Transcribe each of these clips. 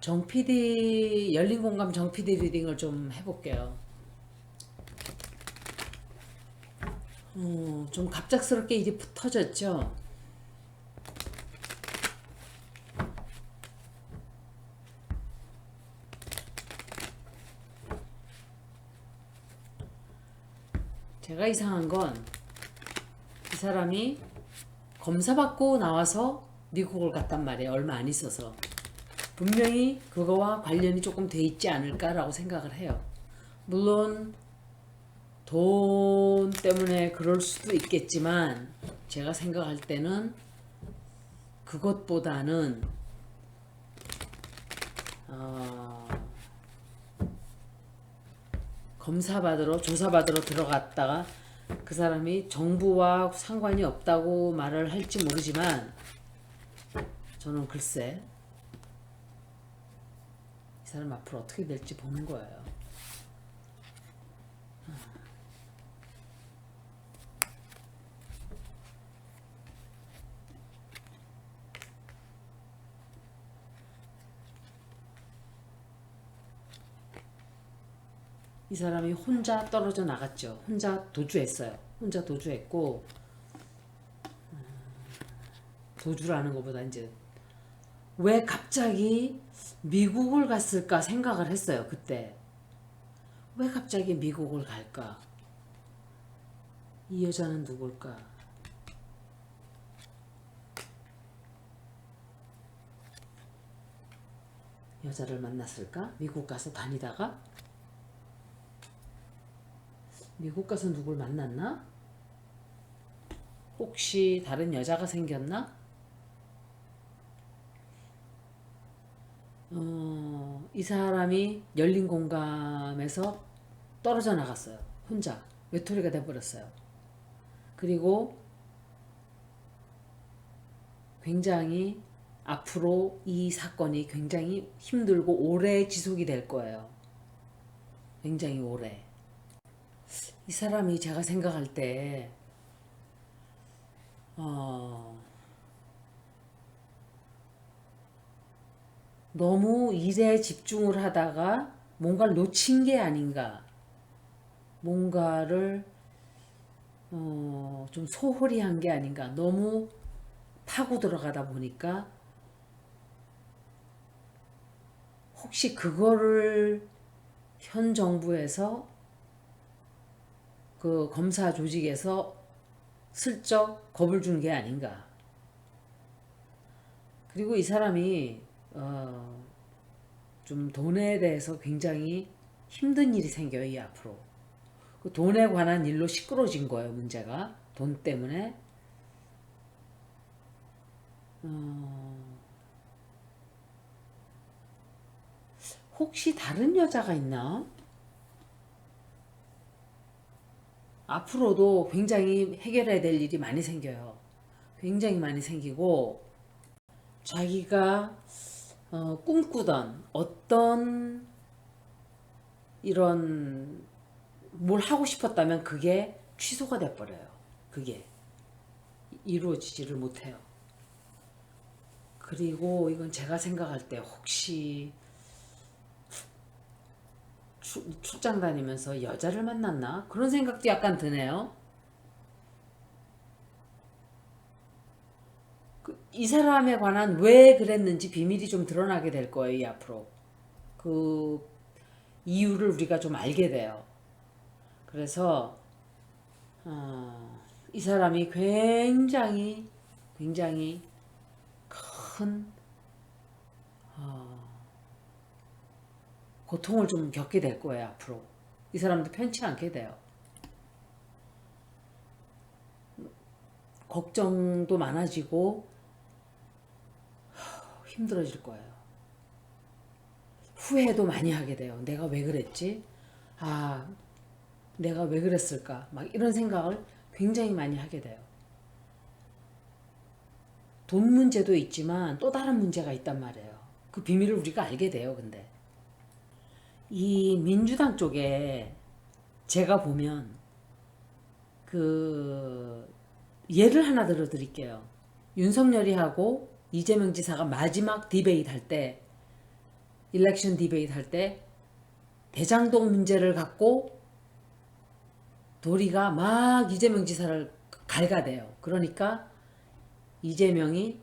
정 PD 열린 공감 정 PD 리딩을 좀 해볼게요. 좀 갑작스럽게 일이 터졌죠. 제가 이상한 건 이 사람이 검사받고 나와서 미국을 갔단 말이에요. 얼마 안 있어서. 분명히 그거와 관련이 조금 돼 있지 않을까라고 생각을 해요. 물론 돈 때문에 그럴 수도 있겠지만 제가 생각할 때는 그것보다는 어, 검사받으러 조사받으러 들어갔다가 그 사람이 정부와 상관이 없다고 말을 할지 모르지만 저는 글쎄 이 사람 앞으로 어떻게 될지 보는 거예요. 이 사람이 혼자 떨어져 나갔죠. 혼자 도주했어요. 혼자 도주했고 도주라는 것보다 이제 왜 갑자기 미국을 갔을까 생각을 했어요. 그때 왜 갑자기 미국을 갈까? 이 여자는 누굴까? 여자를 만났을까? 미국 가서 다니다가 미국 가서 누굴 만났나? 혹시 다른 여자가 생겼나? 이 사람이 열린 공감에서 떨어져 나갔어요. 혼자 외톨이가 돼버렸어요. 그리고 굉장히 앞으로 이 사건이 굉장히 힘들고 오래 지속이 될 거예요. 굉장히 오래. 이 사람이 제가 생각할 때 너무 일에 집중을 하다가 뭔가를 놓친 게 아닌가. 뭔가를 좀 소홀히 한 게 아닌가. 너무 파고 들어가다 보니까 혹시 그거를 현 정부에서 그 검사 조직에서 슬쩍 겁을 준 게 아닌가. 그리고 이 사람이 좀 돈에 대해서 굉장히 힘든 일이 생겨요. 이 앞으로. 그 돈에 관한 일로 시끄러진 거예요. 문제가. 돈 때문에. 혹시 다른 여자가 있나? 앞으로도 굉장히 해결해야 될 일이 많이 생겨요. 굉장히 많이 생기고 자기가 꿈꾸던 어떤 이런 뭘 하고 싶었다면 그게 취소가 돼버려요. 그게 이루어지지를 못해요. 그리고 이건 제가 생각할 때 혹시 출장 다니면서 여자를 만났나? 그런 생각도 약간 드네요. 이 사람에 관한 왜 그랬는지 비밀이 좀 드러나게 될 거예요, 이 앞으로. 그 이유를 우리가 좀 알게 돼요. 그래서 이 사람이 굉장히 큰 고통을 좀 겪게 될 거예요, 앞으로. 이 사람도 편치 않게 돼요. 걱정도 많아지고 힘들어질 거예요. 후회도 많이 하게 돼요. 내가 왜 그랬지? 아, 내가 왜 그랬을까? 막 이런 생각을 굉장히 많이 하게 돼요. 돈 문제도 있지만 또 다른 문제가 있단 말이에요. 그 비밀을 우리가 알게 돼요, 근데. 이 민주당 쪽에 제가 보면 그 예를 하나 들어드릴게요. 윤석열이 하고 이재명 지사가 마지막 디베이트 할 때 일렉션 디베이트 할 때 대장동 문제를 갖고 도리가 막 이재명 지사를 갈가대요. 그러니까 이재명이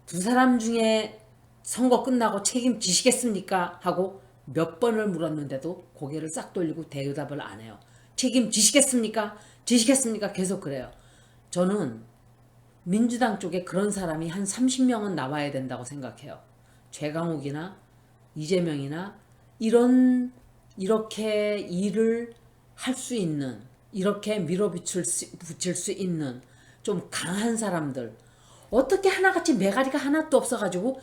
두 사람 중에 선거 끝나고 책임지시겠습니까? 하고 몇 번을 물었는데도 고개를 싹 돌리고 대답을 안 해요. 책임지시겠습니까? 지시겠습니까? 계속 그래요. 저는 민주당 쪽에 그런 사람이 한 30명은 나와야 된다고 생각해요. 최강욱이나 이재명이나 이렇게 일을 할 수 있는, 이렇게 밀어붙일 수 있는 좀 강한 사람들. 어떻게 하나같이 매가리가 하나도 없어가지고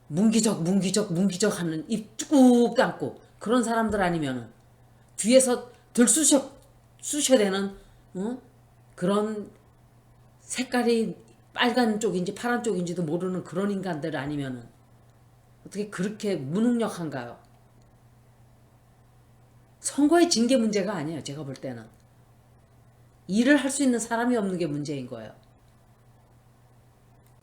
문기적 하는 입 쭉 감고 그런 사람들 아니면은 뒤에서 쑤셔 대는 그런 색깔이 빨간 쪽인지 파란 쪽인지도 모르는 그런 인간들 아니면은 어떻게 그렇게 무능력한가요? 선거의 징계 문제가 아니에요. 제가 볼 때는 일을 할 수 있는 사람이 없는 게 문제인 거예요.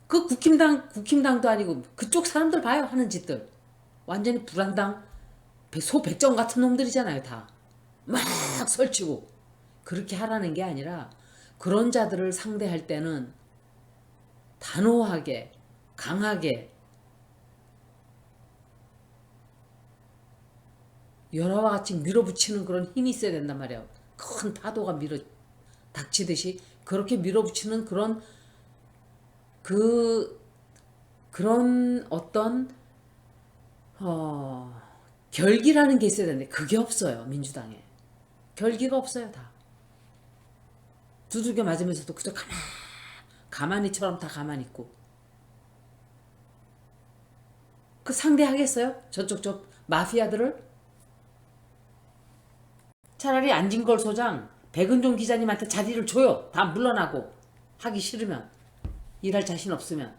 그 국힘당도 아니고 그쪽 사람들 봐요. 하는 짓들 완전히 불안당 소백정 같은 놈들이잖아요. 다 막 설치고. 그렇게 하라는 게 아니라 그런 자들을 상대할 때는 단호하게 강하게 여러와 같이 밀어붙이는 그런 힘이 있어야 된단 말이에요. 큰 파도가 닥치듯이 그렇게 밀어붙이는 그런 어떤 결기라는 게 있어야 되는데 그게 없어요. 민주당에 결기가 없어요. 다 두들겨 맞으면서도 그저 가만히처럼 다 가만히 있고. 그 상대하겠어요? 저 마피아들을? 차라리 안진걸 소장 백은종 기자님한테 자리를 줘요. 다 물러나고. 하기 싫으면, 일할 자신 없으면.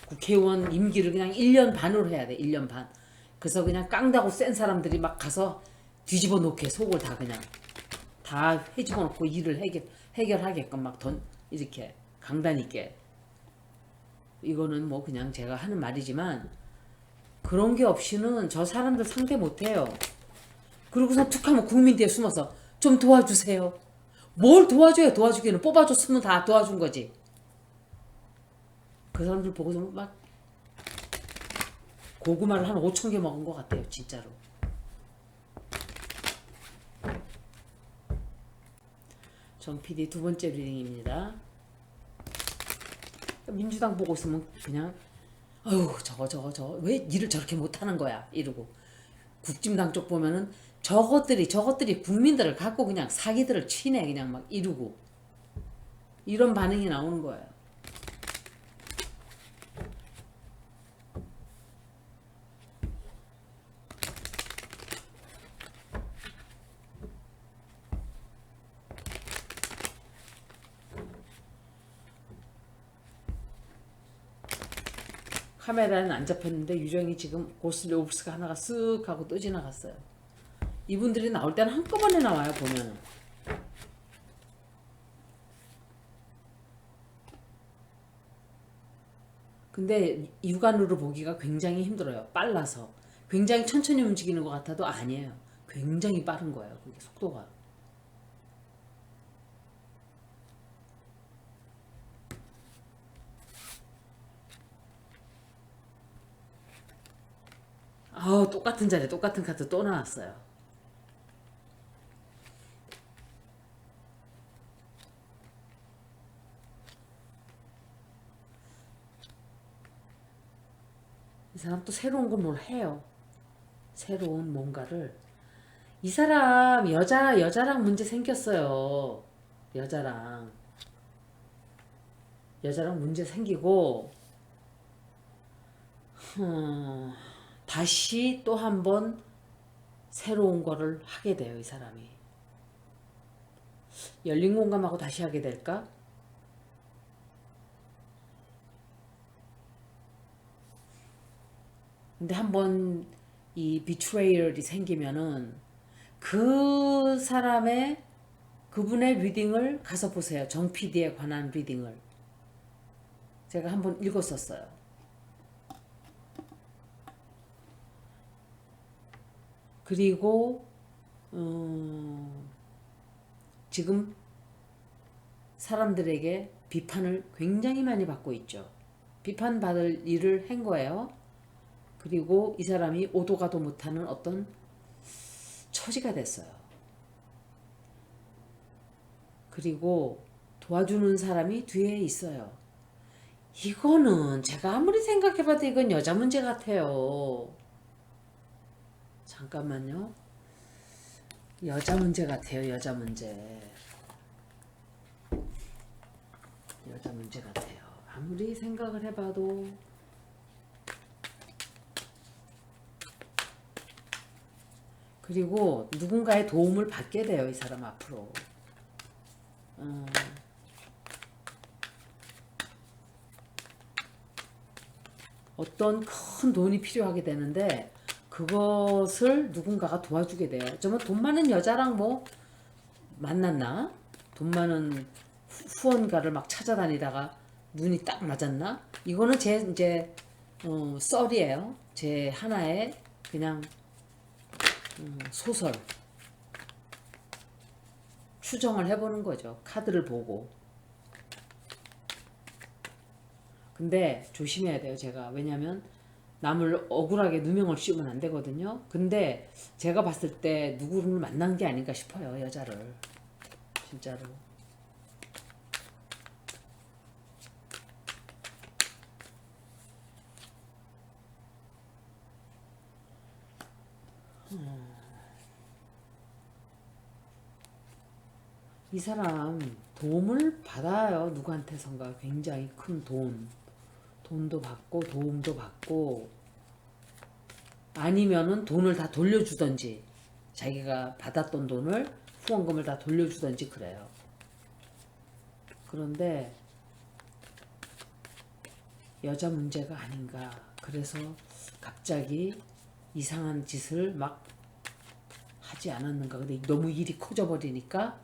국회의원 임기를 그냥 1년 반으로 해야 돼. 1년 반. 그래서 그냥 깡다고 센 사람들이 막 가서 뒤집어 놓게, 속을 다 그냥 다 해집어 놓고 일을 해결하게끔 막 이렇게 강단 있게. 이거는 뭐 그냥 제가 하는 말이지만 그런 게 없이는 저 사람들 상대 못해요. 그러고서 툭하면 국민대에 숨어서 좀 도와주세요. 뭘 도와줘요? 도와주기는 뽑아줬으면 다 도와준 거지. 그 사람들 보고서 막 고구마를 한 5천 개 먹은 것 같아요. 진짜로. 정 PD 두 번째 리딩입니다. 민주당 보고 있으면 그냥 아유 저거 왜 일을 저렇게 못하는 거야 이러고, 국진당 쪽 보면은 저것들이 국민들을 갖고 그냥 사기들을 치네 그냥 막 이러고, 이런 반응이 나오는 거예요. 카메라는 안 잡혔는데 유정이 지금 고스트 오브스가 하나가 쓱 하고 또 지나갔어요. 이분들이 나올 때는 한꺼번에 나와요. 보면은 근데 육안으로 보기가 굉장히 힘들어요. 빨라서 굉장히 천천히 움직이는 것 같아도 아니에요. 굉장히 빠른 거예요. 그게 속도가. 똑같은 자리에 똑같은 카드 또 나왔어요. 이 사람 또 새로운 걸 뭘 해요. 새로운 뭔가를. 이 사람 여자랑 문제 생겼어요. 여자랑 문제 생기고 다시 또 한 번 새로운 거를 하게 돼요. 이 사람이 열린 공감하고 다시 하게 될까? 근데 한번 이 비트레이얼이 생기면은 그분의 리딩을 가서 보세요. 정 PD에 관한 리딩을 제가 한번 읽었었어요. 그리고 지금 사람들에게 비판을 굉장히 많이 받고 있죠. 비판받을 일을 한 거예요. 그리고 이 사람이 오도 가도 못하는 어떤 처지가 됐어요. 그리고 도와주는 사람이 뒤에 있어요. 이거는 제가 아무리 생각해봐도 이건 여자 문제 같아요. 잠깐만요. 여자 문제 같아요. 여자 문제. 여자 문제 같아요. 아무리 생각을 해봐도. 그리고 누군가의 도움을 받게 돼요. 이 사람 앞으로. 어떤 큰 돈이 필요하게 되는데 그것을 누군가가 도와주게 돼요. 정말 돈 많은 여자랑 뭐 만났나? 돈 많은 후원가를 막 찾아다니다가 눈이 딱 맞았나? 이거는 제 이제 썰이에요. 제 하나의 그냥 소설 추정을 해보는 거죠. 카드를 보고. 근데 조심해야 돼요. 제가 왜냐면 남을 억울하게 누명을 씌우면 안 되거든요. 근데 제가 봤을 때 누구를 만난 게 아닌가 싶어요. 여자를 진짜로. 이 사람 도움을 받아요. 누구한테선가 굉장히 큰 돈도 받고 도움도 받고 아니면은 돈을 다 돌려주던지 자기가 받았던 돈을 후원금을 다 돌려주던지 그래요. 그런데 여자 문제가 아닌가. 그래서 갑자기 이상한 짓을 막 하지 않았는가. 근데 너무 일이 커져버리니까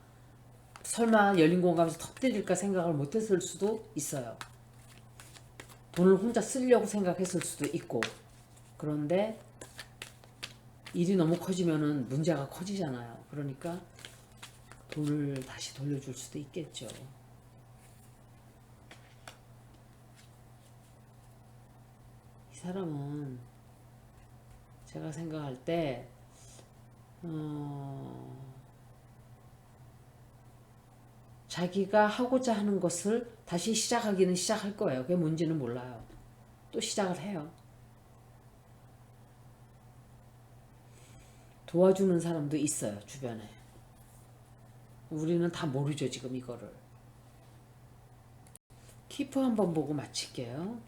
설마 열린 공감에서 터뜨릴까 생각을 못했을 수도 있어요. 돈을 혼자 쓰려고 생각했을 수도 있고. 그런데 일이 너무 커지면은 문제가 커지잖아요. 그러니까 돈을 다시 돌려줄 수도 있겠죠. 이 사람은 제가 생각할 때 자기가 하고자 하는 것을 다시 시작하기는 시작할 거예요. 그게 뭔지는 몰라요. 또 시작을 해요. 도와주는 사람도 있어요. 주변에. 우리는 다 모르죠. 지금 이거를. 키프 한번 보고 마칠게요.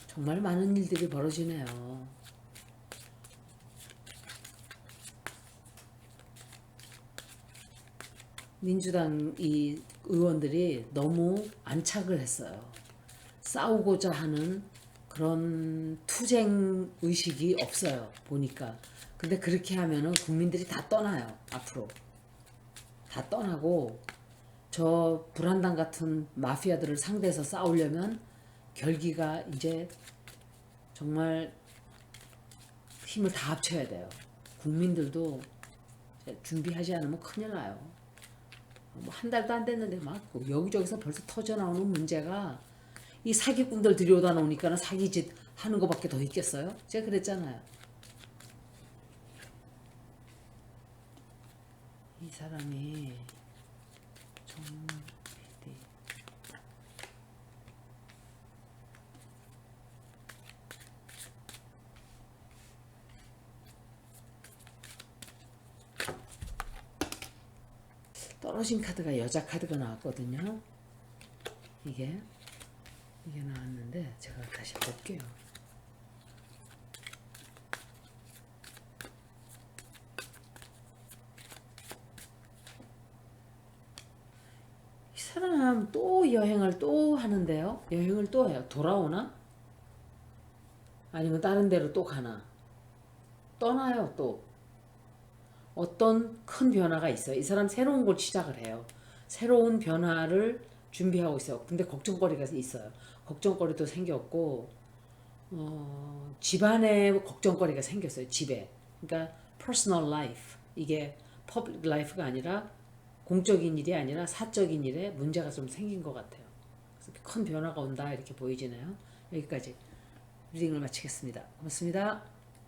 정말 많은 일들이 벌어지네요. 민주당 이 의원들이 너무 안착을 했어요. 싸우고자 하는 그런 투쟁 의식이 없어요. 보니까. 근데 그렇게 하면은 국민들이 다 떠나요. 앞으로. 다 떠나고 저 불안당 같은 마피아들을 상대해서 싸우려면 결기가 이제 정말 힘을 다 합쳐야 돼요. 국민들도 준비하지 않으면 큰일 나요. 뭐 한 달도 안 됐는데 막 여기저기서 벌써 터져 나오는 문제가 이 사기꾼들 들여다 놓으니까 사기짓 하는 것밖에 더 있겠어요? 제가 그랬잖아요. 이 사람이 정말 떨어진 카드가 여자 카드가 나왔거든요. 이게 나왔는데 제가 다시 볼게요. 이 사람 또 여행을 또 하는데요. 여행을 또 해요. 돌아오나? 아니면 다른 데로 또 가나? 떠나요 또. 어떤 큰 변화가 있어요. 이 사람 새로운 걸 시작을 해요. 새로운 변화를 준비하고 있어요. 근데 걱정거리가 있어요. 걱정거리도 생겼고 집안에 걱정거리가 생겼어요. 집에. 그러니까 personal life 이게 public life가 아니라 공적인 일이 아니라 사적인 일에 문제가 좀 생긴 것 같아요. 그래서 큰 변화가 온다 이렇게 보이지네요. 여기까지 리딩을 마치겠습니다. 고맙습니다.